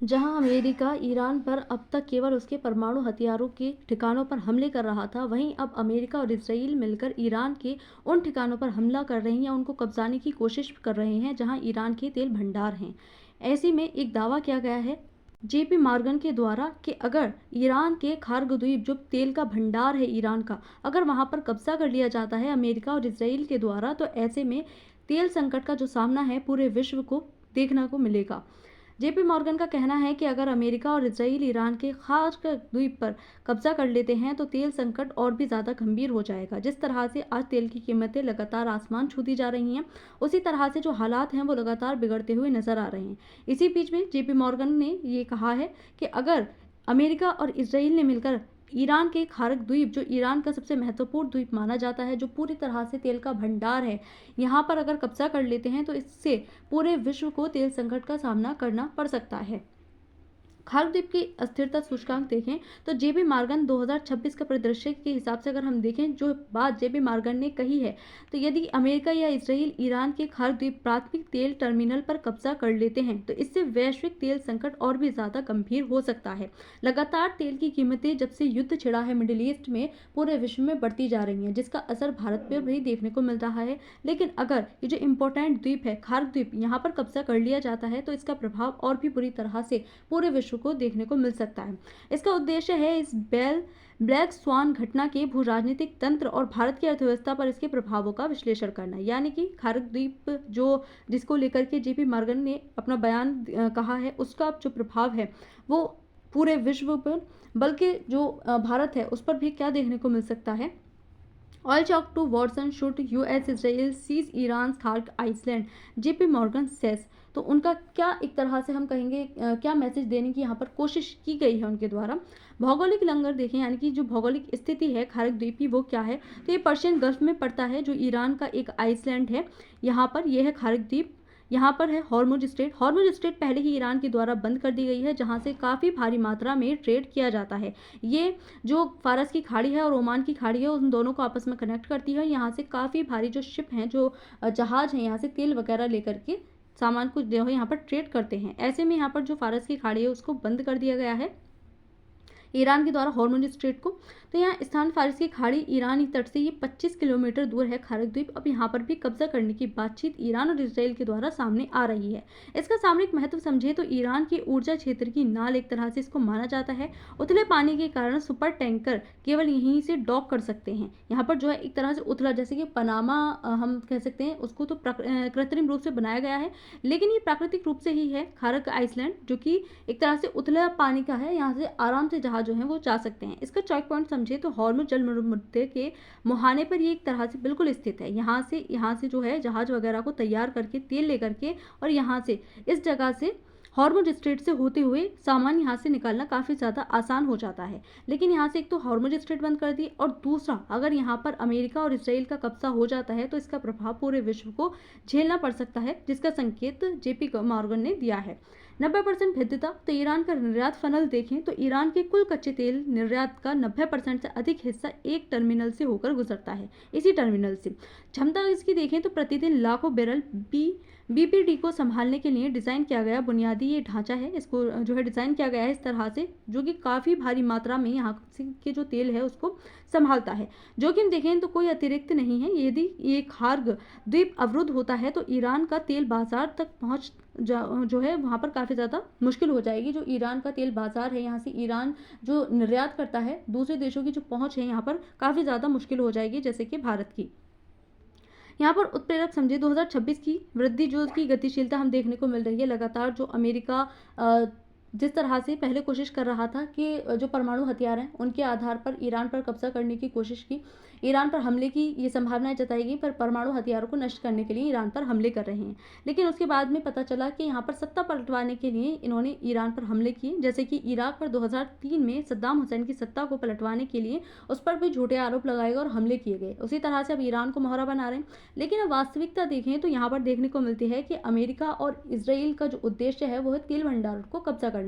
जहां America Iran पर अब तक केवल उसके परमाणु हथियारों के ठिकानों पर हमले कर रहा था, वहीं अब अमेरिका और इसराइल मिलकर ईरान के उन ठिकानों पर हमला कर रहे हैं या उनको कब्जाने की कोशिश कर रहे हैं जहां ईरान के तेल भंडार हैं। ऐसे में एक दावा किया गया है जेपी मॉर्गन के द्वारा कि अगर ईरान के खार्ग द्वीप जो तेल का भंडार है ईरान का, अगर वहां पर कब्जा कर लिया जाता है अमेरिका और इसराइल के द्वारा, तो ऐसे में तेल संकट का जो सामना है पूरे विश्व को देखने को मिलेगा। जेपी मॉर्गन का कहना है कि अगर अमेरिका और इसराइल ईरान के खास द्वीप पर कब्जा कर लेते हैं तो तेल संकट और भी ज़्यादा गंभीर हो जाएगा। जिस तरह से आज तेल की कीमतें लगातार आसमान छूती जा रही हैं, उसी तरह से जो हालात हैं वो लगातार बिगड़ते हुए नजर आ रहे हैं। इसी बीच में जेपी मॉर्गन ने ये कहा है कि अगर अमेरिका और इसराइल ने मिलकर ईरान के खार्ग द्वीप, जो ईरान का सबसे महत्वपूर्ण द्वीप माना जाता है, जो पूरी तरह से तेल का भंडार है, यहाँ पर अगर कब्जा कर लेते हैं तो इससे पूरे विश्व को तेल संकट का सामना करना पड़ सकता है। खार्ग द्वीप की अस्थिरता सूचकांक देखें तो जेबी मॉर्गन 2026 का परिदृश्य के हिसाब से अगर हम देखें, जो बात जेबी मॉर्गन ने कही है, तो यदि अमेरिका या इसराइल ईरान के खार्ग द्वीप प्राथमिक तेल टर्मिनल पर कब्जा कर लेते हैं तो इससे वैश्विक तेल संकट और भी ज्यादा गंभीर हो सकता है। लगातार तेल की कीमतें जब से युद्ध छिड़ा है मिडिल ईस्ट में, पूरे विश्व में बढ़ती जा रही हैं, जिसका असर भारत पर भी देखने को मिल रहा है। लेकिन अगर ये जो इम्पोर्टेंट द्वीप है खार्ग द्वीप, यहाँ पर कब्जा कर लिया जाता है तो इसका प्रभाव और भी बुरी तरह से पूरे विश्व को देखने को मिल सकता है। इसका उद्देश्य है इस ब्लैक स्वान घटना के भू राजनीतिक तंत्र और भारत की अर्थव्यवस्था पर इसके प्रभावों का विश्लेषण करना, यानी कि खार्ग द्वीप जो जिसको लेकर के जेपी मॉर्गन ने अपना बयान कहा है, उसका जो प्रभाव है वो पूरे विश्व पर, बल्कि जो भारत है उस पर भी क्या देखने को मिल सकता है। All chalk to Watson should US Israel seize Iran Kharg island, JP Morgan says. तो उनका क्या एक तरह से हम कहेंगे क्या मैसेज देने की यहाँ पर कोशिश की गई है उनके द्वारा। भौगोलिक लंगर देखें, यानी कि जो भौगोलिक स्थिति है खार्ग द्वीप की वो क्या है, तो ये पर्शियन गल्फ में पड़ता है, जो ईरान का एक आइसलैंड है। यहाँ पर यह है खार्ग द्वीप। यहाँ पर है हॉर्मुज स्ट्रेट। हॉर्मुज स्ट्रेट पहले ही ईरान के द्वारा बंद कर दी गई है, जहाँ से काफ़ी भारी मात्रा में ट्रेड किया जाता है। ये जो फारस की खाड़ी है और ओमान की खाड़ी है, उन दोनों को आपस में कनेक्ट करती है। यहाँ से काफ़ी भारी जो शिप हैं, जो जहाज हैं, यहाँ से तेल वगैरह लेकर के सामान को जो है यहाँ पर ट्रेड करते हैं। ऐसे में यहाँ पर जो फारस की खाड़ी है उसको बंद कर दिया गया है ईरान के द्वारा हॉर्मुज स्ट्रेट को। तो यहाँ स्थान फारस की खाड़ी ईरानी तट से ये 25 किलोमीटर दूर है खार्ग द्वीप। अब यहाँ पर भी कब्जा करने की बातचीत ईरान और इसराइल के द्वारा सामने आ रही है। इसका सामरिक महत्व समझे तो ईरान की ऊर्जा क्षेत्र की नाल एक तरह से इसको माना जाता है। उथले पानी के कारण सुपर टैंकर केवल यहीं से डॉक कर सकते हैं। यहाँ पर जो है एक तरह से उथला, जैसे कि पनामा हम कह सकते हैं, उसको तो कृत्रिम रूप से बनाया गया है, लेकिन ये प्राकृतिक रूप से ही है खार्ग आइसलैंड, जो कि एक तरह से उथला पानी का है। यहाँ से आराम से जहाज जो है वो जा सकते हैं। इसका चॉइक पॉइंट समझे तो हॉर्मुज जल मुद्दे के मुहाने पर ये एक तरह से बिल्कुल स्थित है। यहाँ से जो है जहाज वगैरह को तैयार करके तेल लेकर के, और यहाँ से इस जगह से हॉर्मुज स्ट्रेट से होते हुए सामान यहाँ से निकालना काफ़ी ज़्यादा आसान हो जाता है। लेकिन यहाँ से एक तो हॉर्मुज स्ट्रेट बंद कर दी, और दूसरा अगर यहाँ पर अमेरिका और इसराइल का कब्जा हो जाता है तो इसका प्रभाव पूरे विश्व को झेलना पड़ सकता है, जिसका संकेत जेपी मॉर्गन ने दिया है। 90% भेद्यता। तो ईरान का निर्यात फनल देखें तो ईरान के कुल कच्चे तेल निर्यात का 90% से अधिक हिस्सा एक टर्मिनल से होकर गुजरता है। इसी टर्मिनल से क्षमता इसकी देखें तो प्रतिदिन लाखों बैरल बीपीडी को संभालने के लिए डिज़ाइन किया गया बुनियादी ये ढांचा है। इसको जो है डिज़ाइन किया गया है इस तरह से, जो कि काफ़ी भारी मात्रा में यहाँ के जो तेल है उसको संभालता है। जोखिम देखें तो कोई अतिरिक्त नहीं है। यदि ये खार्ग द्वीप अवरुद्ध होता है तो ईरान का तेल बाजार तक पहुँच जो है वहाँ पर काफ़ी ज़्यादा मुश्किल हो जाएगी। जो ईरान का तेल बाजार है, यहाँ से ईरान जो निर्यात करता है, दूसरे देशों की जो पहुँच है यहाँ पर काफ़ी ज़्यादा मुश्किल हो जाएगी, जैसे कि भारत की। यहाँ पर उत्प्रेरक समझे 2026 की वृद्धि जो की गतिशीलता हम देखने को मिल रही है लगातार। जो अमेरिका जिस तरह से पहले कोशिश कर रहा था कि जो परमाणु हथियार हैं उनके आधार पर ईरान पर कब्जा करने की कोशिश की, ईरान पर हमले की ये संभावनाएं जताई गई, पर परमाणु हथियारों को नष्ट करने के लिए ईरान पर हमले कर रहे हैं। लेकिन उसके बाद में पता चला कि यहाँ पर सत्ता पलटवाने के लिए इन्होंने ईरान पर हमले किए, जैसे कि इराक पर 2003 में सद्दाम हुसैन की सत्ता को पलटवाने के लिए उस पर भी झूठे आरोप लगाए गए और हमले किए गए। उसी तरह से अब ईरान को मोहरा बना रहे हैं। लेकिन अब वास्तविकता देखें तो यहाँ पर देखने को मिलती है कि अमेरिका और इसराइल का जो उद्देश्य है वो है तेल भंडार को कब्जा करना।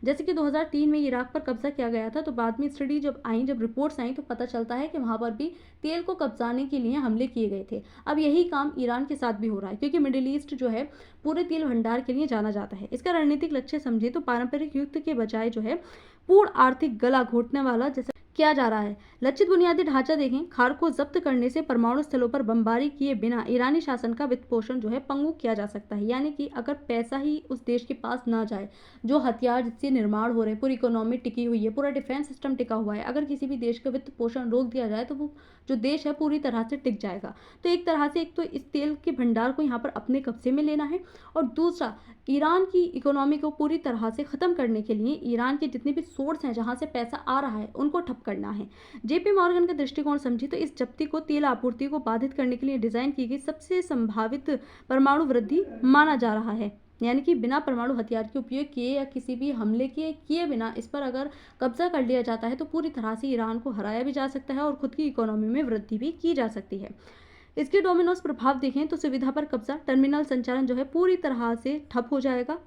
जैसे कि 2003 में इराक पर कब्जा किया गया था, तो बाद में स्टडी जब रिपोर्ट्स आई तो पता चलता है कि वहाँ पर भी तेल को कब्जाने के लिए हमले किए गए थे। अब यही काम ईरान के साथ भी हो रहा है, क्योंकि मिडिल ईस्ट जो है पूरे तेल भंडार के लिए जाना जाता है। इसका रणनीतिक लक्ष्य समझे तो पारंपरिक युद्ध के बजाय जो है पूर्ण आर्थिक गला घोटने वाला जैसा किया जा रहा है। लक्षित बुनियादी ढांचा देखें, खार को जब्त करने से परमाणु स्थलों पर बमबारी किए बिना ईरानी शासन का वित्त पोषण जो है पंगु किया जा सकता है। यानी कि अगर पैसा ही उस देश के पास ना जाए, जो हथियार जिससे निर्माण हो रहे हैं, पूरी इकोनॉमी टिकी हुई है, पूरा डिफेंस सिस्टम टिका हुआ है, अगर किसी भी देश का वित्त पोषण रोक दिया जाए तो वो जो देश है पूरी तरह से टिक जाएगा। तो एक तरह से एक तो इस तेल के भंडार को यहाँ पर अपने कब्जे में लेना है, और दूसरा ईरान की इकोनॉमी को पूरी तरह से ख़त्म करने के लिए ईरान के जितने भी सोर्स हैं जहाँ से पैसा आ रहा है उनको ठप करना है। जेपी मॉर्गन का दृष्टिकोण समझी तो इस जब्ती को तेल आपूर्ति को बाधित करने के लिए डिजाइन की गई सबसे संभावित परमाणु वृद्धि माना जा रहा है। यानी कि बिना परमाणु हथियार के उपयोग किए या किसी भी हमले के किए बिना इस पर अगर कब्जा कर लिया जाता है तो पूरी तरह से ईरान को हराया भी जा सकता है और खुद की इकोनॉमी में वृद्धि भी की जा सकती है। इसके डोमिनोज प्रभाव देखें तो सुविधा पर कब्जा, टर्मिनल संचालन जो है पूरी तरह से ठप हो जाएगा,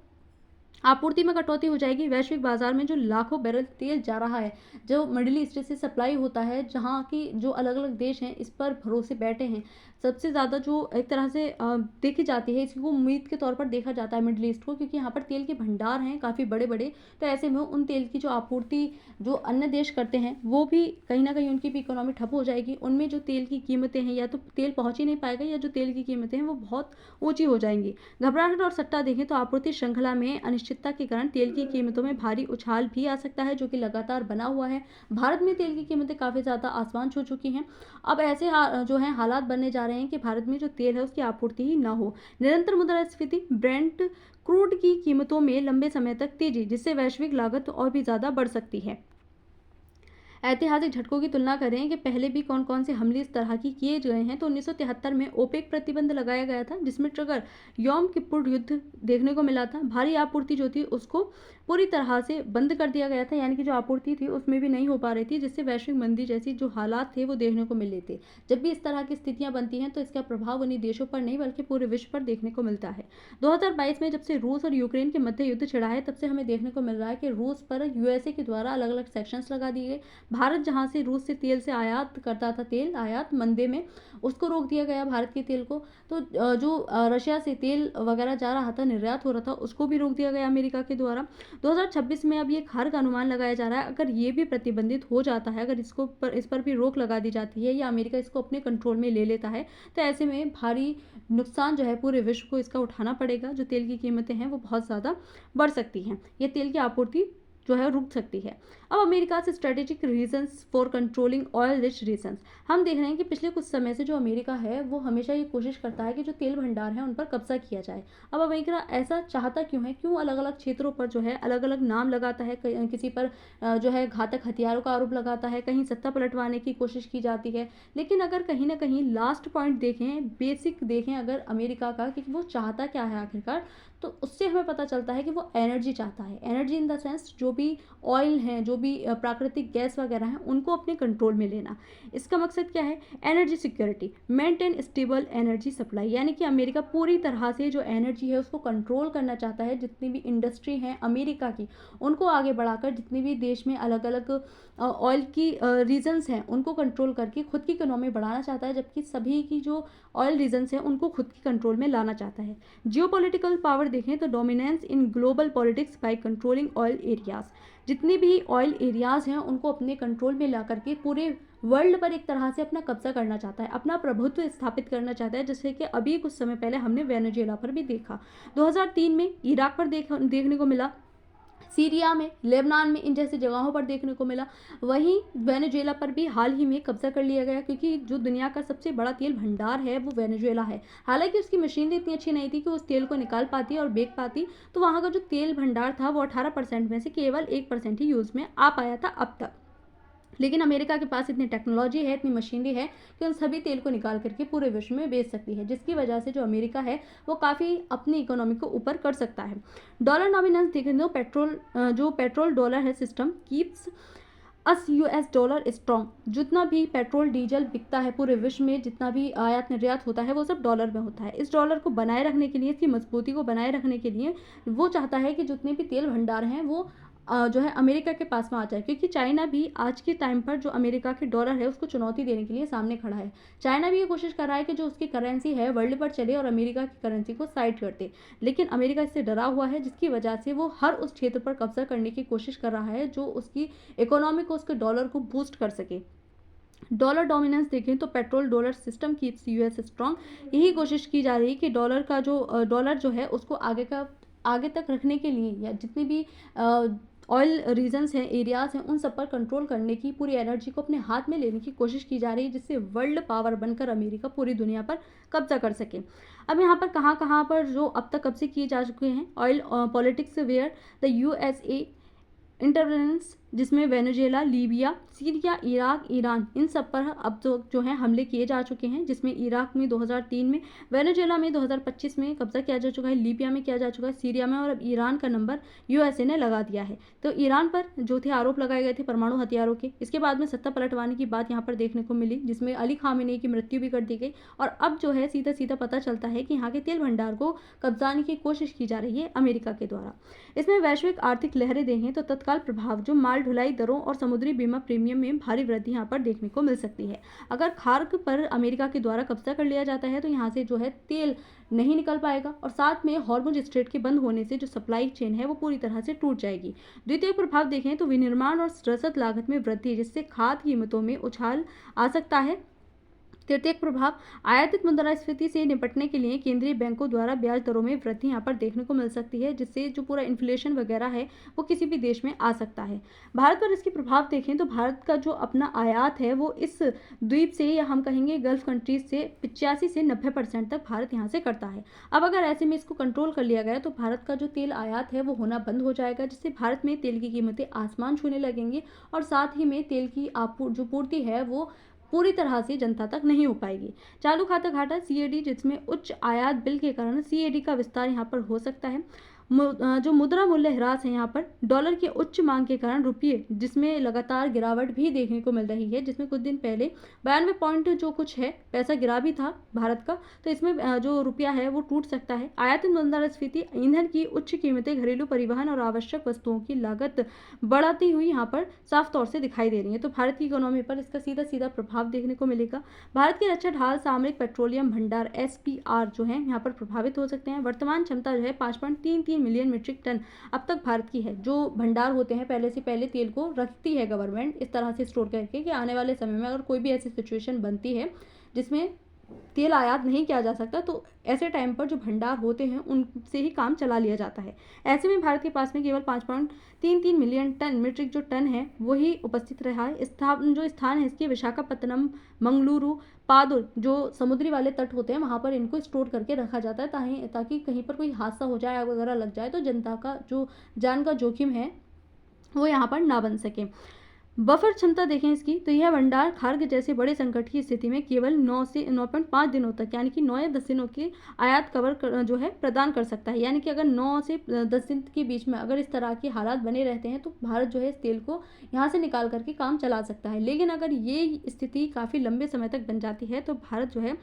आपूर्ति में कटौती हो जाएगी। वैश्विक बाजार में जो लाखों बैरल तेल जा रहा है, जो मिडिल ईस्ट से सप्लाई होता है, जहाँ की जो अलग अलग देश हैं इस पर भरोसे बैठे हैं, सबसे ज़्यादा जो एक तरह से देखी जाती है, इसको उम्मीद के तौर पर देखा जाता है मिडिल ईस्ट को, क्योंकि यहाँ पर तेल के भंडार हैं काफ़ी बड़े बड़े। तो ऐसे में उन तेल की जो आपूर्ति जो अन्य देश करते हैं वो भी कहीं ना कहीं उनकी भी इकोनॉमी ठप हो जाएगी। उनमें जो तेल की कीमतें हैं या तो तेल पहुँच ही नहीं पाएगा, या जो तेल की कीमतें हैं वो बहुत ऊँची हो जाएंगी। घबराहट और सट्टा देखें तो आपूर्ति श्रृंखला में अनिश्चितता के कारण तेल की कीमतों में भारी उछाल भी आ सकता है, जो कि लगातार बना हुआ है। भारत में तेल की कीमतें काफ़ी ज़्यादा आसमान छू चुकी हैं। अब ऐसे जो है हालात बनने जा रहे हैं कि भारत में जो तेल है उसकी आपूर्ति ही ना हो। निरंतर मुद्रास्फीति, ब्रेंट क्रूड की कीमतों में लंबे समय तक तेजी, जिससे वैश्विक लागत और भी ज़्यादा बढ़ सकती है। ऐतिहासिक झटकों की तुलना करें कि पहले भी कौन कौन से हमले इस तरह की किए गए हैं, तो 1973 में ओपेक प्रतिबंध लगाया गया था, जिसमें ट्रिगर यौम किपुर युद्ध देखने को मिला था। भारी आपूर्ति जो थी उसको पूरी तरह से बंद कर दिया गया था, यानी कि जो आपूर्ति थी उसमें भी नहीं हो पा रही थी, जिससे वैश्विक मंदी जैसी जो हालात थे वो देखने को मिले थे। जब भी इस तरह की स्थितियां बनती हैं तो इसका प्रभाव उन्हीं देशों पर नहीं बल्कि पूरे विश्व पर देखने को मिलता है। 2022 में जब से रूस और यूक्रेन के मध्य युद्ध छिड़ा है, तब से हमें देखने को मिल रहा है कि रूस पर यूएसए के द्वारा अलग अलग सेक्शंस लगा दिए गए। भारत जहां से रूस से तेल से आयात करता था, तेल आयात मंदे में, उसको रोक दिया गया भारत के तेल को। तो जो रशिया से तेल वगैरह जा रहा था, निर्यात हो रहा था, उसको भी रोक दिया गया अमेरिका के द्वारा। 2026 में अब ये खार का अनुमान लगाया जा रहा है, अगर ये भी प्रतिबंधित हो जाता है, अगर इस पर भी रोक लगा दी जाती है या अमेरिका इसको अपने कंट्रोल में ले लेता है, तो ऐसे में भारी नुकसान जो है पूरे विश्व को इसका उठाना पड़ेगा। जो तेल की कीमतें हैं वो बहुत ज़्यादा बढ़ सकती हैं, ये तेल की आपूर्ति जो है रुक सकती है। अब अमेरिका से strategic reasons for controlling oil rich reasons, हम देख रहे हैं कि पिछले कुछ समय से जो अमेरिका है वो हमेशा ये कोशिश करता है कि जो तेल भंडार है उन पर कब्जा किया जाए। अब अमेरिका ऐसा चाहता क्यों है, क्यों अलग अलग क्षेत्रों पर जो है अलग अलग नाम लगाता है, किसी पर जो है घातक हथियारों का आरोप लगाता है, कहीं सत्ता पलटवाने की कोशिश की जाती है। लेकिन अगर कहीं ना कहीं लास्ट पॉइंट देखें, बेसिक देखें अगर अमेरिका का कि वो चाहता क्या है आखिरकार, तो उससे हमें पता चलता है कि वो एनर्जी चाहता है। एनर्जी इन द सेंस जो भी ऑयल हैं, जो भी प्राकृतिक गैस वगैरह हैं, उनको अपने कंट्रोल में लेना। इसका मकसद क्या है? Energy security, maintain stable energy supply, यानी कि अमेरिका पूरी तरह से जो एनर्जी है उसको कंट्रोल करना चाहता है। जितनी भी इंडस्ट्री हैं अमेरिका की, उनको आगे बढ़ाकर जितनी भी देश में अलग अलग ऑयल की रीजन्स हैं उनको कंट्रोल करके खुद की इकोनॉमी बढ़ाना चाहता है, जबकि सभी की जो ऑयल रीजन्स हैं उनको खुद की कंट्रोल में लाना चाहता है। जियोपॉलिटिकल पावर देखें तो dominance in global politics by controlling oil areas, जितने भी ऑयल एरियाज हैं उनको अपने कंट्रोल में ला करके पूरे वर्ल्ड पर एक तरह से अपना कब्जा करना चाहता है, अपना प्रभुत्व स्थापित करना चाहता है, जैसे कि अभी कुछ समय पहले हमने वेनेजुएला पर भी देखा, 2003 में इराक पर देखने को मिला, सीरिया में, लेबनान में, इन जैसी जगहों पर देखने को मिला। वहीं वेनेजुएला पर भी हाल ही में कब्जा कर लिया गया, क्योंकि जो दुनिया का सबसे बड़ा तेल भंडार है वो वेनेजुएला है। हालांकि उसकी मशीनरी इतनी अच्छी नहीं थी कि उस तेल को निकाल पाती और बेच पाती, तो वहाँ का जो तेल भंडार था वो 18% में से केवल 1% ही यूज़ में आ पाया था अब तक। लेकिन अमेरिका के पास इतनी टेक्नोलॉजी है, इतनी मशीनरी है कि उन सभी तेल को निकाल करके पूरे विश्व में बेच सकती है, जिसकी वजह से जो अमेरिका है वो काफ़ी अपनी इकोनॉमी को ऊपर कर सकता है। डॉलर डोमिनेंस देखें तो पेट्रोल डॉलर है system keeps us US dollar strong. जितना भी पेट्रोल डीजल बिकता है पूरे विश्व में, जितना भी आयात निर्यात होता है वो सब डॉलर में होता है। इस डॉलर को बनाए रखने के लिए, इसकी मजबूती को बनाए रखने के लिए वो चाहता है कि जितने भी तेल भंडार हैं वो जो है अमेरिका के पास में आ जाए, क्योंकि चाइना भी आज के टाइम पर जो अमेरिका के डॉलर है उसको चुनौती देने के लिए सामने खड़ा है। चाइना भी ये कोशिश कर रहा है कि जो उसकी करेंसी है वर्ल्ड पर चले और अमेरिका की करेंसी को साइड कर दे, लेकिन अमेरिका इससे डरा हुआ है, जिसकी वजह से वो हर उस क्षेत्र पर कब्जा करने की कोशिश कर रहा है जो उसकी इकोनॉमी को, उसके डॉलर को बूस्ट कर सके। डॉलर डोमिनेंस देखें तो petrol dollar system keeps US strong. यही कोशिश की जा रही है कि डॉलर जो है उसको आगे तक रखने के लिए, या जितने भी ऑयल रीजन्स हैं, एरियाज हैं, उन सब पर कंट्रोल करने की, पूरी एनर्जी को अपने हाथ में लेने की कोशिश की जा रही है, जिससे वर्ल्ड पावर बनकर अमेरिका पूरी दुनिया पर कब्जा कर सके। अब यहाँ पर कहाँ पर जो अब तक कब्जे किए जा चुके हैं, oil politics where the USA intervenes, जिसमें Venezuela, Libya, Syria, Iraq, Iran, इन सब पर अब जो है हमले किए जा चुके हैं, जिसमें इराक में 2003 में, वेनेजुएला में 2025 में कब्जा किया जा चुका है, लीबिया में किया जा चुका है, सीरिया में, और अब ईरान का नंबर यूएसए ने लगा दिया है। तो ईरान पर जो थे आरोप लगाए गए थे परमाणु हथियारों के, इसके बाद में सत्ता पलटवाने की बात यहाँ पर देखने को मिली, जिसमें अली खामेनी की मृत्यु भी कर दी गई, और अब जो है सीधा सीधा पता चलता है कि यहाँ के तेल भंडार को कब्जाने की कोशिश की जा रही है अमेरिका के द्वारा। इसमें वैश्विक आर्थिक लहरें देखें तो तत्काल प्रभाव जो माल ढुलाई दरों और समुद्री बीमा प्रीमियम में भारी वृद्धि यहाँ पर देखने को मिल सकती है। अगर खार्क पर अमेरिका के द्वारा कब्जा कर लिया जाता है तो यहाँ से जो है तेल नहीं निकल पाएगा, और साथ में हॉर्मुज स्ट्रेट के बंद होने से जो सप्लाई चेन है वो पूरी तरह से टूट जाएगी। द्वितीय प्रभाव देखें तो विनिर्माण और रसद लागत में वृद्धि, जिससे खाद्य कीमतों में उछाल आ सकता है। तृतीय प्रभाव आयातित मुद्रास्फीति से निपटने के लिए केंद्रीय बैंकों द्वारा ब्याज दरों में वृद्धि यहाँ पर देखने को मिल सकती है, जिससे जो पूरा इन्फ्लेशन वगैरह है वो किसी भी देश में आ सकता है। भारत पर इसके प्रभाव देखें तो भारत का जो अपना आयात है वो इस द्वीप से, या हम कहेंगे गल्फ कंट्रीज से 85 से 90% तक भारत यहाँ से करता है। अब अगर ऐसे में इसको कंट्रोल कर लिया गया तो भारत का जो तेल आयात है वो होना बंद हो जाएगा, जिससे भारत में तेल की कीमतें आसमान छूने लगेंगी, और साथ ही में तेल की जो पूर्ति है वो पूरी तरह से जनता तक नहीं हो पाएगी। चालू खाता घाटा सीएडी, जिसमें उच्च आयात बिल के कारण सीएडी का विस्तार यहाँ पर हो सकता है। जो मुद्रा मूल्य ह्रास है यहाँ पर डॉलर की उच्च मांग के कारण रुपये, जिसमें लगातार गिरावट भी देखने को मिल रही है, जिसमें कुछ दिन पहले 92 पॉइंट जो कुछ है पैसा गिरा भी था भारत का, तो इसमें जो रुपया है वो टूट सकता है। आयातित मुद्रास्फीति, ईंधन की उच्च कीमतें, घरेलू परिवहन और आवश्यक वस्तुओं की लागत बढ़ाती हुई यहाँ पर साफ तौर से दिखाई दे रही है, तो भारत की इकोनॉमी पर इसका सीधा सीधा प्रभाव देखने को मिलेगा। भारत की रक्षा ढाल, सामरिक, पेट्रोलियम भंडार एसपीआर जो है यहाँ पर प्रभावित हो सकते हैं। वर्तमान क्षमता जो है 5.33 मिलियन मीट्रिक टन अब तक भारत की है। जो भंडार होते हैं पहले से पहले तेल को रखती है गवर्नमेंट इस तरह से स्टोर करके कि आने वाले समय में अगर कोई भी ऐसी सिचुएशन बनती है जिसमें तेल आयात नहीं किया जा सकता, तो ऐसे टाइम पर जो भंडार होते हैं उनसे ही काम चला लिया जाता है। ऐसे में भारत के पास में केवल 5.33 मिलियन टन मीट्रिक जो टन है वही उपस्थित रहा है। जो स्थान है इसके विशाखापत्तनम, मंगलुरु, पादुर, जो समुद्री वाले तट होते हैं वहाँ पर इनको स्टोर करके रखा जाता है, ताकि कहीं पर कोई हादसा हो जाए, आग वगैरह लग जाए तो जनता का जो जान का जोखिम है वो यहाँ पर ना बन सके। बफर क्षमता देखें इसकी, तो यह भंडार खार्ग जैसे बड़े संकट की स्थिति में केवल 9 से 9.5 दिनों तक, यानी कि 9 या 10 दिनों की आयात जो है प्रदान कर सकता है। यानी कि अगर 9 से 10 दिन के बीच में अगर इस तरह के हालात बने रहते हैं तो भारत जो है इस तेल को यहाँ से निकाल करके काम चला सकता है। लेकिन अगर ये स्थिति काफ़ी लंबे समय तक बन जाती है तो भारत जो है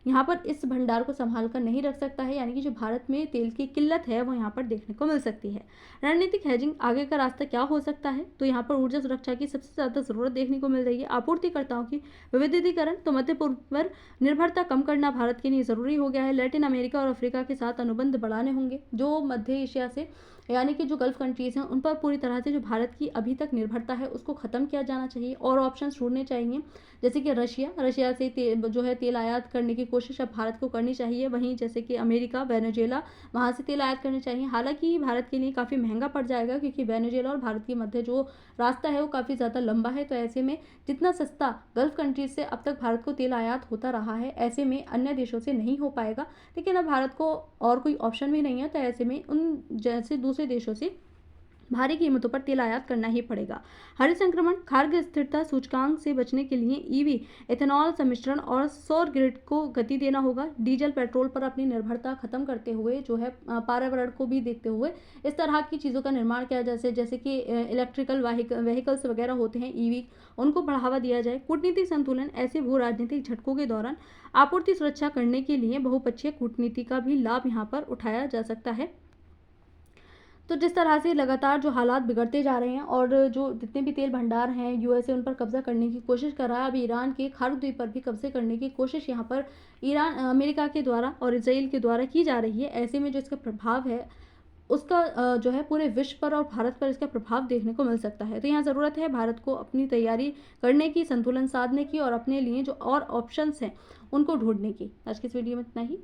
यहाँ पर इस भंडार को संभाल कर नहीं रख सकता है, यानी कि जो भारत में तेल की किल्लत है वो यहाँ पर देखने को मिल सकती है। रणनीतिक हेजिंग, आगे का रास्ता क्या हो सकता है, तो यहाँ पर ऊर्जा सुरक्षा की सबसे ज़्यादा ज़रूरत देखने को मिल रही है। आपूर्तिकर्ताओं की विविधीकरण, तो मध्य पूर्व पर निर्भरता कम करना भारत के लिए ज़रूरी हो गया है। लैटिन अमेरिका और अफ्रीका के साथ अनुबंध बढ़ाने होंगे। जो मध्य एशिया से, यानी कि जो गल्फ कंट्रीज़ हैं उन पर पूरी तरह से जो भारत की अभी तक निर्भरता है उसको ख़त्म किया जाना चाहिए, और ऑप्शन ढूंढने चाहिए, जैसे कि रशिया से जो है तेल आयात करने की कोशिश अब भारत को करनी चाहिए। वहीं जैसे कि अमेरिका, वेनेजुएला, वहाँ से तेल आयात करनी चाहिए। हालांकि भारत के लिए काफ़ी महंगा पड़ जाएगा, क्योंकि वेनेजुएला और भारत के मध्य जो रास्ता है वो काफ़ी ज़्यादा लंबा है। तो ऐसे में जितना सस्ता गल्फ कंट्रीज से अब तक भारत को तेल आयात होता रहा है, ऐसे में अन्य देशों से नहीं हो पाएगा। लेकिन अब भारत को और कोई ऑप्शन भी नहीं है, तो ऐसे में उन जैसे दूसरे देशों से भारी कीमतों पर तेल आयात करना ही पड़ेगा। हरित संक्रमण, खाद्य स्थिरता सूचकांक से बचने के लिए ईवी, एथेनॉल सम्मिश्रण और सौर ग्रिड को गति देना होगा। डीजल पेट्रोल पर अपनी निर्भरता खत्म करते हुए जो है पर्यावरण को भी देखते हुए इस तरह की चीज़ों का निर्माण किया जाए, जैसे कि इलेक्ट्रिकल व्हीकल्स वगैरह होते हैं ईवी, उनको बढ़ावा दिया जाए। कूटनीतिक संतुलन, ऐसे भू राजनीतिक झटकों के दौरान आपूर्ति सुरक्षा करने के लिए बहुपक्षीय कूटनीति का भी लाभ यहाँ पर उठाया जा सकता है। तो जिस तरह से लगातार जो हालात बिगड़ते जा रहे हैं और जो जितने भी तेल भंडार हैं यूएसए उन पर कब्जा करने की कोशिश कर रहा है, अब ईरान के खाड़ी द्वीप पर भी कब्जे करने की कोशिश यहाँ पर अमेरिका के द्वारा और इसराइल के द्वारा की जा रही है। ऐसे में जो इसका प्रभाव है उसका जो है पूरे विश्व पर और भारत पर इसका प्रभाव देखने को मिल सकता है। तो यहाँ ज़रूरत है भारत को अपनी तैयारी करने की, संतुलन साधने की और अपने लिए जो और ऑप्शंस हैं उनको ढूंढने की। आज की इस वीडियो में इतना ही।